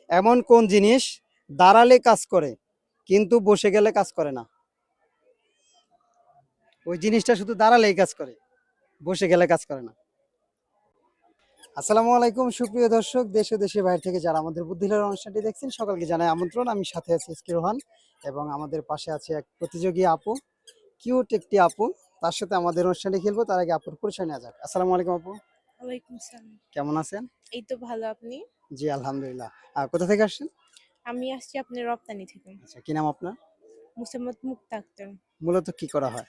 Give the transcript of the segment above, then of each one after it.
এমন কোন জিনিস দাঁড়ালে কাজ করে কিন্তু বসে গেলে কাজ করে না? ওই জিনিসটা শুধু দাঁড়ালেই কাজ করে, বসে গেলে কাজ করে না। আসসালামু আলাইকুম সুপ্রিয় দর্শক, দেশ ও দেশের বাইরে থেকে যারা আমাদের বুদ্ধিলার অনুষ্ঠানটি দেখছেন সকলকে জানাই আমন্ত্রণ। আমি সাথে আছি এসকে রোহান এবং আমাদের পাশে আছে এক প্রতিযোগী আপু, কিউট একটি আপু। তার সাথে আমাদের অনুষ্ঠানটি খেলবো, তার আগে আপুর পরিচয় নেওয়া যাক। আসসালামু আলাইকুম আপু, ওয়ালাইকুম সালাম। কেমন আছেন? এই তো ভালো, আপনি? জি আলহামদুলিল্লাহ। কোথা থেকে আসছেন? আমি আসছি আপনার রপ্তানি থেকে। আচ্ছা, কি নাম আপনার? মুসাম্মদ মুক্তা আক্তার। মূলত কি করা হয়?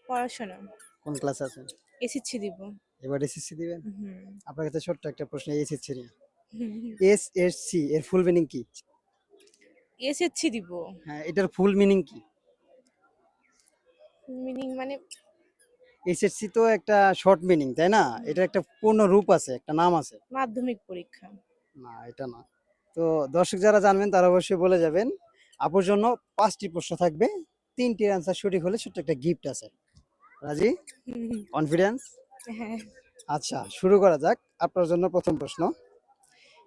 পড়াশোনা। কোন ক্লাসে আছেন? এসএসসি দিব। এবার এসএসসি দিবেন? হুম। আপনার কাছে ছোট্ট একটা প্রশ্ন এসএসসি নিয়ে। হুম। এসএসসি এর ফুল মিনিং কি? এসএসসি দিব। হ্যাঁ, এটার ফুল মিনিং কি? মিনিং মানে? এসএসসি তো একটা শর্ট মিনিং, তাই না? এটার একটা পূর্ণ রূপ আছে, একটা নাম আছে। মাধ্যমিক পরীক্ষা। না, এটা না। তো দর্শক যারা জানবেন তারা অবশ্যই বলে যাবেন। আপুর জন্য 5টি প্রশ্ন থাকবে, 3টির অ্যান্সার সঠিক হলে ছোট্ট একটা গিফট আছে। রাজি? হুম। কনফিডেন্স? হ্যাঁ। আচ্ছা, শুরু করা যাক। আপনার জন্য প্রথম প্রশ্ন,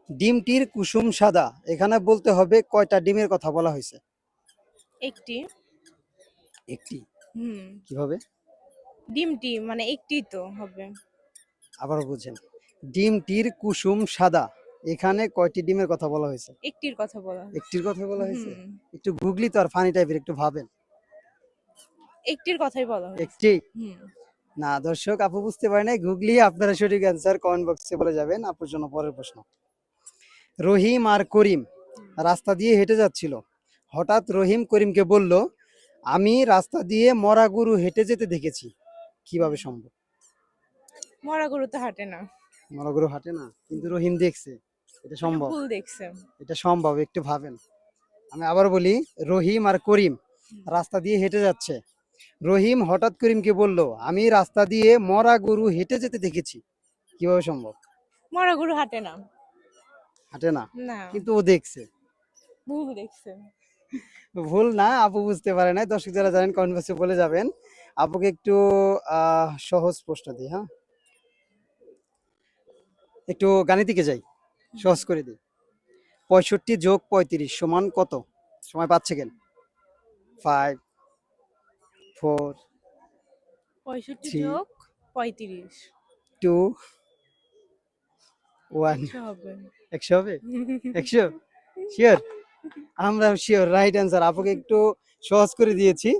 ডিমটির কুসুম সাদা, এখানে বলতে হবে কয়টা ডিমের কথা বলা হয়েছে? একটি। একটি। হুম। কিভাবে? ডিমটি মানে একটি তো হবে। আবারও বুঝেন, ডিমটির কুসুম সাদা, এখানে কয়টি ডিমের কথা বলা হয়েছে? একটির কথা বলা হয়েছে। একটির কথা বলা হয়েছে? হুম। একটু গুগলি তো আর ফানি টাইপের, একটু ভাবেন। একটির কথাই বলা হয়েছে। একটি? হুম। না দর্শক, আপু বুঝতে পারে নাই। গুগলি আপনারা সঠিক অ্যান্সার কমেন্ট বক্সে বলে যাবেন। আপুর জন্য পরের প্রশ্ন, রহিম আর করিম রাস্তা দিয়ে হেঁটে যাচ্ছিল। হঠাৎ রহিম করিমকে বলল, আমি রাস্তা দিয়ে মরা গরু হেঁটে যেতে দেখেছি। কিভাবে সম্ভব? মরা গরু তো হাঁটে না। মরা গরু হাঁটে না, কিন্তু রহিম দেখছে। এটা মানে সম্ভব? ভুল দেখছে। এটা সম্ভব, একটু ভাবেন। আমি আবার বলি, রহিম আর করিম রাস্তা দিয়ে হেঁটে যাচ্ছে। রহিম হঠাৎ করিমকে বলল, আমি রাস্তা দিয়ে মরা গরু হেঁটে যেতে দেখেছি। কিভাবে সম্ভব? মরা গরু হাঁটে না। হাঁটে না, না, কিন্তু ও দেখছে। ভুল দেখছে। ভুল না, আপু বুঝতে পারে নাই। দর্শক যারা জানেন কমেন্ট বক্সে বলে যাবেন। আপুকে একটু সহজ প্রশ্ন দিই, হ্যাঁ? একটু গাণিতিকে যাই, সহজ করে দিই। 65 যোগ 35 সমান কত? সময় 5 সেকেন্ড। 5, 4, 65 3, যোগ 35। 2, 1। 100 হবে। 100 হবে? 100 শিওর? আমরা শিওর, রাইট অ্যান্সার। আপুকে একটু সহজ করে দিয়েছি।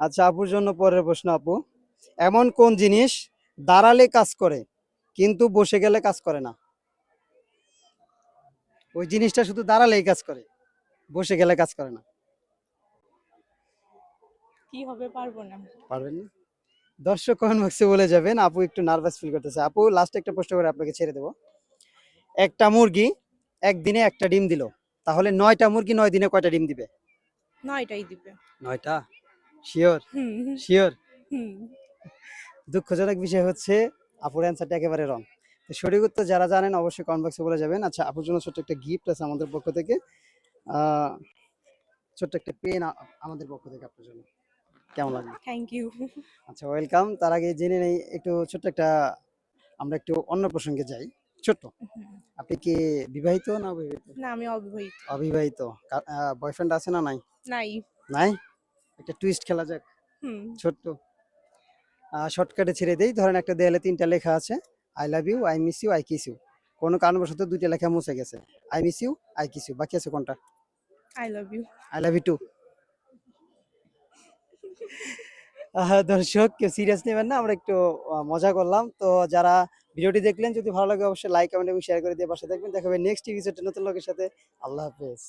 আচ্ছা, আপুর জন্য পরের প্রশ্ন আপু, এমন কোন জিনিস দাঁড়ালে কাজ করে কিন্তু বসে গেলে কাজ করে না? ওই জিনিসটা শুধু দাঁড়ালেই কাজ করে, বসে গেলে কাজ করে না। কি হবে, পারবো না। পারবেন না? দর্শক কমেন্ট বক্সে বলে যাবেন। আপু একটু নার্ভাস ফিল করতেছে। আপু লাস্ট একটা প্রশ্ন করে আপনাকে ছেড়ে দেবো। একটা মুরগি একদিনে একটা ডিম দিল, তাহলে 9টা মুরগি 9 দিনে কয়টা ডিম দিবে? 9টাই দিবে। 9টা? শিওর? হুম। শিওর? হুম। দুঃখজনক বিষয় হচ্ছে আপুর অ্যান্সারটা একেবারে রং। তো সঠিক উত্তর যারা জানেন অবশ্যই কমেন্ট বক্সে বলে যাবেন। আচ্ছা, আপুর জন্য ছোট্ট একটা গিফট আছে আমাদের পক্ষ থেকে। আহ, ছোট্ট একটা পেন আমাদের পক্ষ থেকে আপনার জন্য। কেমন লাগবে? Thank you. আচ্ছা, ওয়েলকাম। তার আগে জেনে নেই একটু ছোট্ট একটা, আমরা একটু অন্য প্রসঙ্গে যাই। ছোট্ট, আপনি কি বিবাহিত না অবিবাহিত? না, আমি অবিবাহিত। অবিবাহিত। বয়ফ্রেন্ড আছে না নাই? নাই। নাই? একটা টুইস্ট খেলা যাক, হুম। ছোট্ট। শর্টকাটে ছেড়ে দেই। ধরেন একটা দেয়ালে 3টা লেখা আছে, I love you, I miss you, I kiss you. কোনো কারণবশত 2টা লেখা মুছে গেছে, I miss you, I kiss you, বাকি আছে কোনটা? I love you. I love you too. দর্শক কেউ সিরিয়াস নেবেন না, আমরা একটু মজা করলাম। তো যারা ভিডিওটি দেখলেন, যদি ভালো লাগে অবশ্যই লাইক কমেন্ট এবং শেয়ার করে দিয়ে পাশে থাকবেন। দেখা হবে নেক্সট এপিসোডে নতুন লোকের সাথে। আল্লাহ হাফেজ।